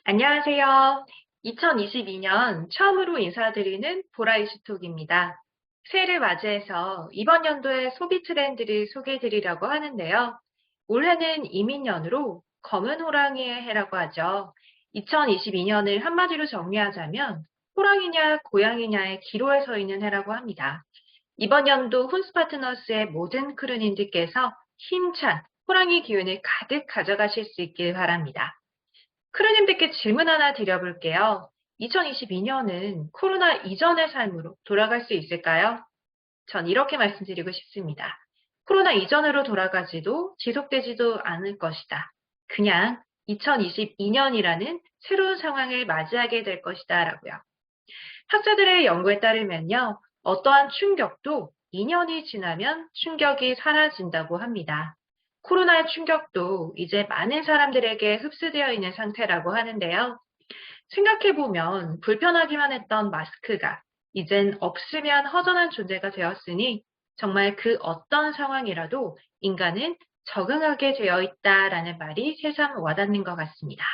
안녕하세요. 2022년 처음으로 인사드리는 보라이스톡입니다. 새해를 맞이해서 이번 연도의 소비 트렌드를 소개해 드리려고 하는데요. 올해는 이민년으로 검은 호랑이의 해라고 하죠. 2022년을 한마디로 정리하자면 호랑이냐 고양이냐의 기로에 서 있는 해라고 합니다. 이번 연도 훈스파트너스의 모든 크루님들께서 힘찬 호랑이 기운을 가득 가져가실 수 있길 바랍니다. 크루님들께 질문 하나 드려볼게요. 2022년은 코로나 이전의 삶으로 돌아갈 수 있을까요? 전 이렇게 말씀드리고 싶습니다. 코로나 이전으로 돌아가지도 지속되지도 않을 것이다. 그냥 2022년이라는 새로운 상황을 맞이하게 될 것이다 라고요. 학자들의 연구에 따르면요. 어떠한 충격도 2년이 지나면 충격이 사라진다고 합니다. 코로나의 충격도 이제 많은 사람들에게 흡수되어 있는 상태라고 하는데요. 생각해보면 불편하기만 했던 마스크가 이젠 없으면 허전한 존재가 되었으니 정말 그 어떤 상황이라도 인간은 적응하게 되어 있다라는 말이 새삼 와닿는 것 같습니다.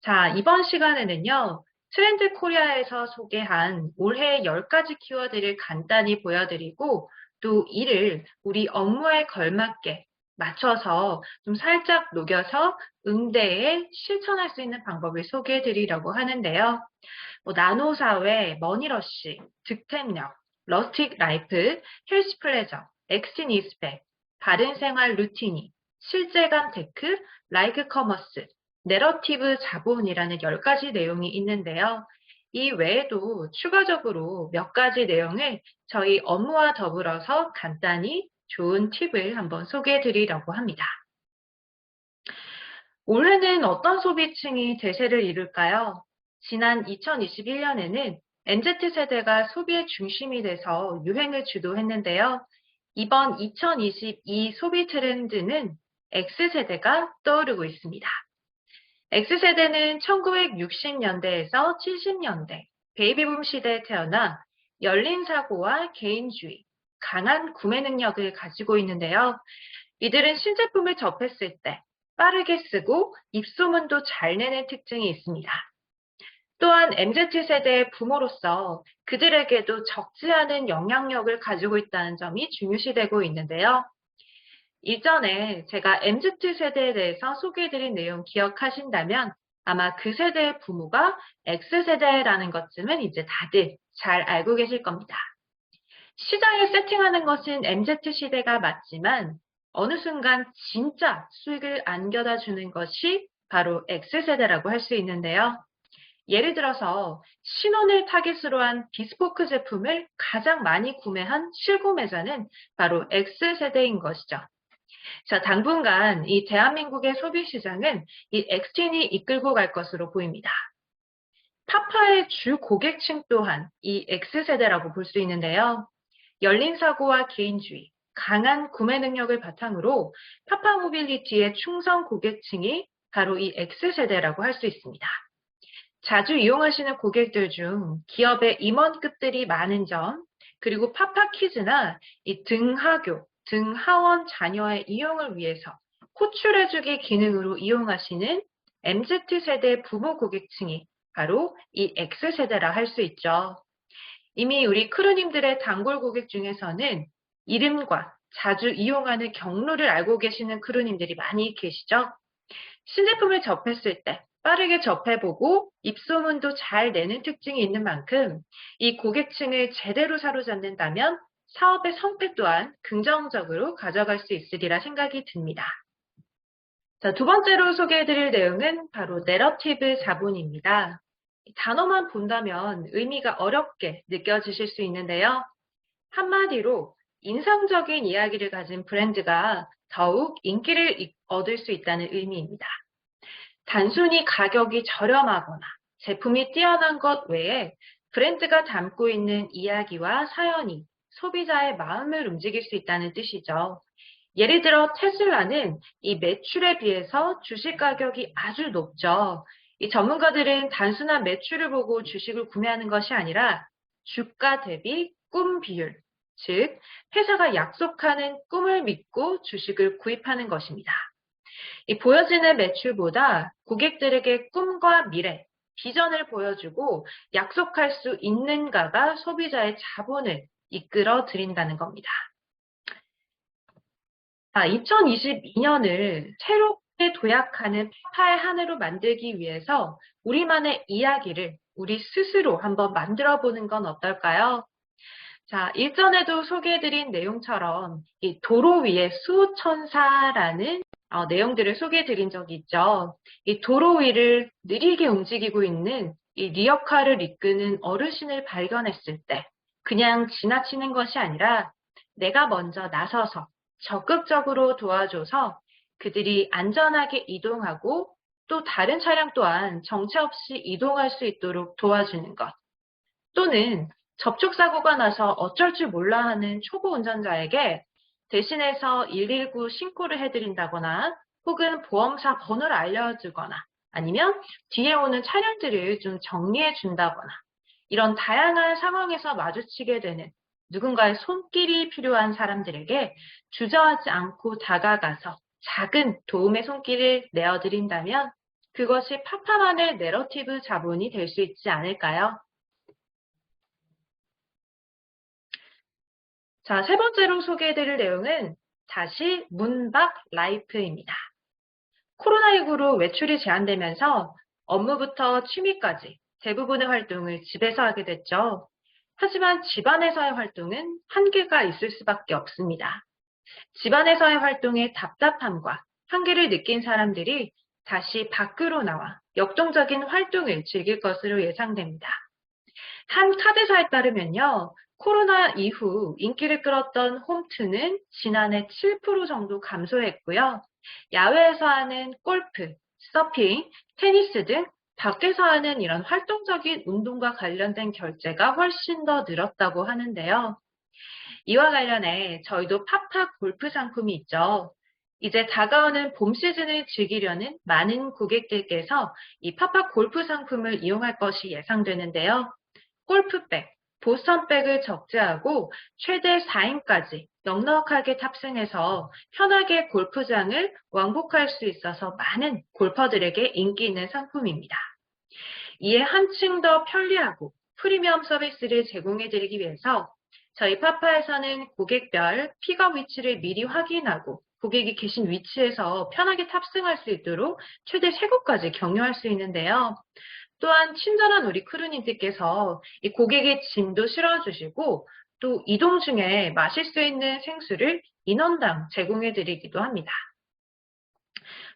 자, 이번 시간에는요. 트렌드 코리아에서 소개한 올해 10가지 키워드를 간단히 보여드리고 또 이를 우리 업무에 걸맞게 맞춰서 좀 살짝 녹여서 응대에 실천할 수 있는 방법을 소개해 드리려고 하는데요. 나노사회, 머니러쉬, 득템력, 러스틱 라이프, 헬스 플레저, 엑신 이스펙, 바른생활 루티니, 실제감 테크, 라이크 커머스, 내러티브 자본이라는 10가지 내용이 있는데요. 이 외에도 추가적으로 몇 가지 내용을 저희 업무와 더불어서 간단히 좋은 팁을 한번 소개해 드리려고 합니다. 올해는 어떤 소비층이 대세를 이룰까요? 지난 2021년에는 MZ세대가 소비의 중심이 돼서 유행을 주도했는데요. 이번 2022 소비 트렌드는 X세대가 떠오르고 있습니다. X세대는 1960년대에서 70년대 베이비붐 시대에 태어나 열린 사고와 개인주의, 강한 구매 능력을 가지고 있는데요. 이들은 신제품을 접했을 때 빠르게 쓰고 입소문도 잘 내는 특징이 있습니다. 또한 MZ세대의 부모로서 그들에게도 적지 않은 영향력을 가지고 있다는 점이 중요시되고 있는데요. 이전에 제가 MZ세대에 대해서 소개해드린 내용 기억하신다면 아마 그 세대의 부모가 X세대라는 것쯤은 이제 다들 잘 알고 계실 겁니다. 시장을 세팅하는 것은 MZ시대가 맞지만 어느 순간 진짜 수익을 안겨다 주는 것이 바로 X세대라고 할 수 있는데요. 예를 들어서 신혼을 타깃으로 한 비스포크 제품을 가장 많이 구매한 실구매자는 바로 X세대인 것이죠. 자, 당분간 이 대한민국의 소비 시장은 이 엑스틴이 이끌고 갈 것으로 보입니다. 파파의 주 고객층 또한 이 X세대라고 볼 수 있는데요. 열린 사고와 개인주의, 강한 구매 능력을 바탕으로 파파 모빌리티의 충성 고객층이 바로 이 X세대라고 할 수 있습니다. 자주 이용하시는 고객들 중 기업의 임원급들이 많은 점, 그리고 파파키즈나 이 등하교, 등하원 자녀의 이용을 위해서 호출해주기 기능으로 이용하시는 MZ세대 부모 고객층이 바로 이 X세대라 할 수 있죠. 이미 우리 크루님들의 단골 고객 중에서는 이름과 자주 이용하는 경로를 알고 계시는 크루님들이 많이 계시죠? 신제품을 접했을 때 빠르게 접해보고 입소문도 잘 내는 특징이 있는 만큼 이 고객층을 제대로 사로잡는다면 사업의 성패 또한 긍정적으로 가져갈 수 있으리라 생각이 듭니다. 자, 두 번째로 소개해드릴 내용은 바로 내러티브 자본입니다. 단어만 본다면 의미가 어렵게 느껴지실 수 있는데요. 한마디로 인상적인 이야기를 가진 브랜드가 더욱 인기를 얻을 수 있다는 의미입니다. 단순히 가격이 저렴하거나 제품이 뛰어난 것 외에 브랜드가 담고 있는 이야기와 사연이 소비자의 마음을 움직일 수 있다는 뜻이죠. 예를 들어 테슬라는 이 매출에 비해서 주식 가격이 아주 높죠. 이 전문가들은 단순한 매출을 보고 주식을 구매하는 것이 아니라 주가 대비 꿈 비율, 즉 회사가 약속하는 꿈을 믿고 주식을 구입하는 것입니다. 이 보여지는 매출보다 고객들에게 꿈과 미래, 비전을 보여주고 약속할 수 있는가가 소비자의 자본을 이끌어 드린다는 겁니다. 2022년을 새롭게 도약하는 파파의 한 해로 만들기 위해서 우리만의 이야기를 우리 스스로 한번 만들어 보는 건 어떨까요? 자, 일전에도 소개해드린 내용처럼 이 도로 위의 수호천사라는 내용들을 소개해드린 적이 있죠. 이 도로 위를 느리게 움직이고 있는 이 리어카를 이끄는 어르신을 발견했을 때 그냥 지나치는 것이 아니라 내가 먼저 나서서 적극적으로 도와줘서 그들이 안전하게 이동하고 또 다른 차량 또한 정체 없이 이동할 수 있도록 도와주는 것. 또는 접촉사고가 나서 어쩔 줄 몰라 하는 초보 운전자에게 대신해서 119 신고를 해드린다거나 혹은 보험사 번호를 알려주거나 아니면 뒤에 오는 차량들을 좀 정리해 준다거나 이런 다양한 상황에서 마주치게 되는 누군가의 손길이 필요한 사람들에게 주저하지 않고 다가가서 작은 도움의 손길을 내어드린다면 그것이 파파만의 내러티브 자본이 될 수 있지 않을까요? 자, 세 번째로 소개해드릴 내용은 다시 문박 라이프입니다. 코로나19로 외출이 제한되면서 업무부터 취미까지 대부분의 활동을 집에서 하게 됐죠. 하지만 집안에서의 활동은 한계가 있을 수밖에 없습니다. 집안에서의 활동의 답답함과 한계를 느낀 사람들이 다시 밖으로 나와 역동적인 활동을 즐길 것으로 예상됩니다. 한 카드사에 따르면요. 코로나 이후 인기를 끌었던 홈트는 지난해 7% 정도 감소했고요. 야외에서 하는 골프, 서핑, 테니스 등 밖에서 하는 이런 활동적인 운동과 관련된 결제가 훨씬 더 늘었다고 하는데요. 이와 관련해 저희도 파파 골프 상품이 있죠. 이제 다가오는 봄 시즌을 즐기려는 많은 고객들께서 이 파파 골프 상품을 이용할 것이 예상되는데요. 골프백, 보선백을 적재하고 최대 4인까지 넉넉하게 탑승해서 편하게 골프장을 왕복할 수 있어서 많은 골퍼들에게 인기 있는 상품입니다. 이에 한층 더 편리하고 프리미엄 서비스를 제공해드리기 위해서 저희 파파에서는 고객별 픽업 위치를 미리 확인하고 고객이 계신 위치에서 편하게 탑승할 수 있도록 최대 3곳까지 경유할 수 있는데요. 또한 친절한 우리 크루님들께서 이 고객의 짐도 실어주시고 또 이동 중에 마실 수 있는 생수를 인원당 제공해드리기도 합니다.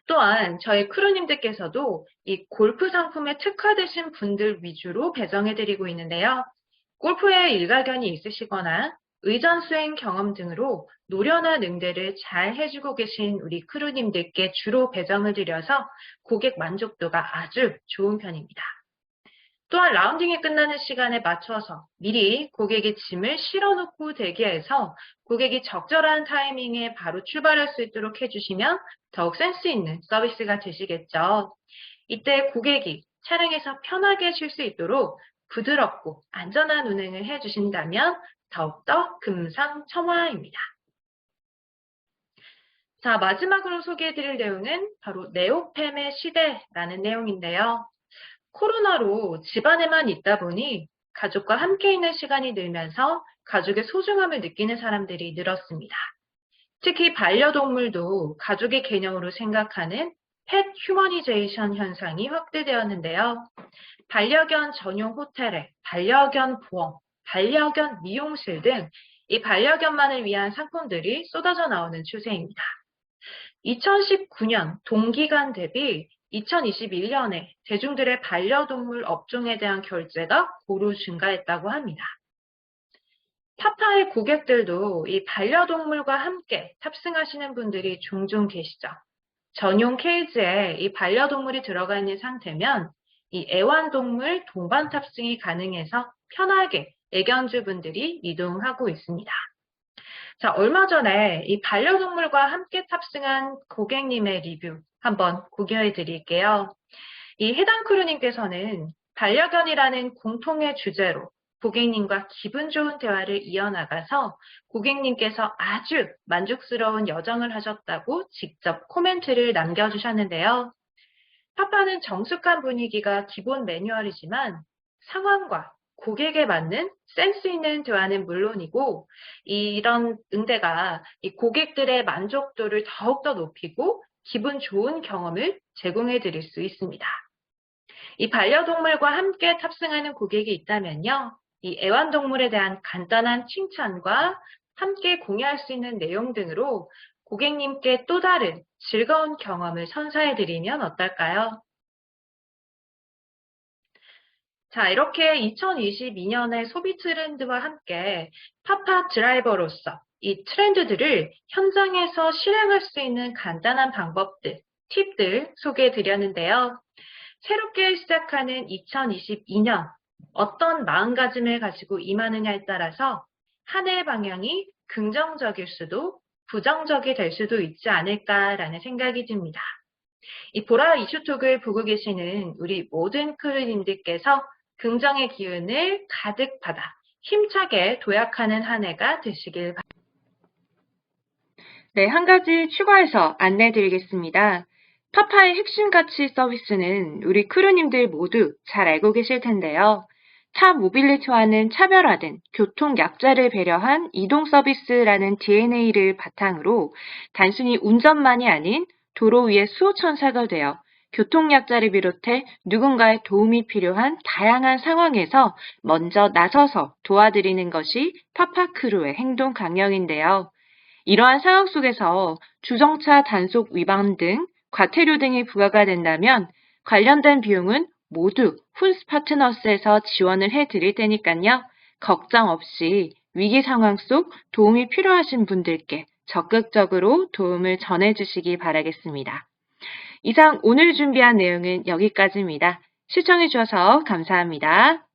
또한 저희 크루님들께서도 이 골프 상품에 특화되신 분들 위주로 배정해드리고 있는데요. 골프에 일가견이 있으시거나 의전 수행 경험 등으로 노련한 응대를 잘 해주고 계신 우리 크루님들께 주로 배정을 드려서 고객 만족도가 아주 좋은 편입니다. 또한 라운딩이 끝나는 시간에 맞춰서 미리 고객의 짐을 실어놓고 대기해서 고객이 적절한 타이밍에 바로 출발할 수 있도록 해주시면 더욱 센스 있는 서비스가 되시겠죠. 이때 고객이 차량에서 편하게 쉴 수 있도록 부드럽고 안전한 운행을 해주신다면 더욱더 금상첨화입니다. 자, 마지막으로 소개해드릴 내용은 바로 네오팸의 시대라는 내용인데요. 코로나로 집안에만 있다 보니 가족과 함께 있는 시간이 늘면서 가족의 소중함을 느끼는 사람들이 늘었습니다. 특히 반려동물도 가족의 개념으로 생각하는 펫 휴머니제이션 현상이 확대되었는데요. 반려견 전용 호텔에 반려견 보험, 반려견 미용실 등 이 반려견만을 위한 상품들이 쏟아져 나오는 추세입니다. 2019년 동기간 대비 2021년에 대중들의 반려동물 업종에 대한 결제가 고루 증가했다고 합니다. 파파의 고객들도 이 반려동물과 함께 탑승하시는 분들이 종종 계시죠. 전용 케이지에 이 반려동물이 들어가 있는 상태면 이 애완동물 동반 탑승이 가능해서 편하게 애견주분들이 이동하고 있습니다. 자, 얼마 전에 이 반려동물과 함께 탑승한 고객님의 리뷰 한번 공유해 드릴게요. 이 해당 크루님께서는 반려견이라는 공통의 주제로 고객님과 기분 좋은 대화를 이어나가서 고객님께서 아주 만족스러운 여정을 하셨다고 직접 코멘트를 남겨주셨는데요. 파파는 정숙한 분위기가 기본 매뉴얼이지만 상황과 고객에 맞는 센스 있는 대화는 물론이고 이런 응대가 이 고객들의 만족도를 더욱더 높이고 기분 좋은 경험을 제공해 드릴 수 있습니다. 이 반려동물과 함께 탑승하는 고객이 있다면요. 이 애완동물에 대한 간단한 칭찬과 함께 공유할 수 있는 내용 등으로 고객님께 또 다른 즐거운 경험을 선사해 드리면 어떨까요? 자, 이렇게 2022년의 소비 트렌드와 함께 파파 드라이버로서 이 트렌드들을 현장에서 실행할 수 있는 간단한 방법들, 팁들 소개해 드렸는데요. 새롭게 시작하는 2022년, 어떤 마음가짐을 가지고 임하느냐에 따라서 한 해의 방향이 긍정적일 수도 부정적이 될 수도 있지 않을까라는 생각이 듭니다. 이 보라 이슈톡을 보고 계시는 우리 모든 크루님들께서 긍정의 기운을 가득 받아 힘차게 도약하는 한 해가 되시길 바랍니다. 네, 한 가지 추가해서 안내 드리겠습니다. 파파의 핵심 가치 서비스는 우리 크루님들 모두 잘 알고 계실 텐데요. 타 모빌리티와는 차별화된 교통 약자를 배려한 이동 서비스라는 DNA를 바탕으로 단순히 운전만이 아닌 도로 위에 수호천사가 되어 교통약자를 비롯해 누군가의 도움이 필요한 다양한 상황에서 먼저 나서서 도와드리는 것이 파파크루의 행동 강령인데요. 이러한 상황 속에서 주정차 단속 위반 등 과태료 등이 부과가 된다면 관련된 비용은 모두 훈스 파트너스에서 지원을 해드릴 테니까요. 걱정 없이 위기 상황 속 도움이 필요하신 분들께 적극적으로 도움을 전해주시기 바라겠습니다. 이상 오늘 준비한 내용은 여기까지입니다. 시청해주셔서 감사합니다.